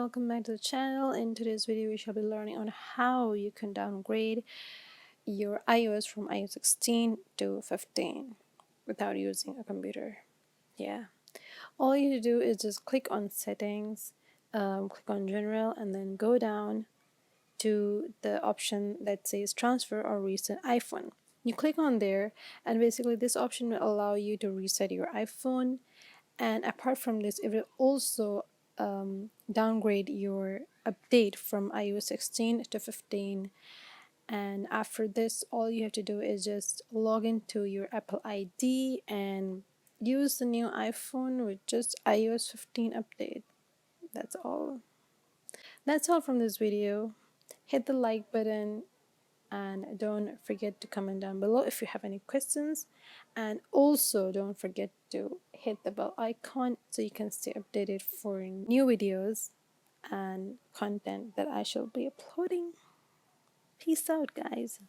welcome back to the channel. In today's video we shall be learning on how you can downgrade your iOS from iOS 16 to 15 without using a computer. All you do is just click on settings, click on general, and then go down to the option that says transfer or reset iPhone. You click on there, and basically this option will allow you to reset your iPhone, and apart from this it will also downgrade your update from iOS 16 to 15. And after this, all you have to do is just log into your Apple ID and use the new iPhone with just iOS 15 update. That's all from this video. Hit the like button and don't forget to comment down below if you have any questions, and also don't forget to hit the bell icon so you can stay updated for new videos and content that I shall be uploading. Peace out, guys.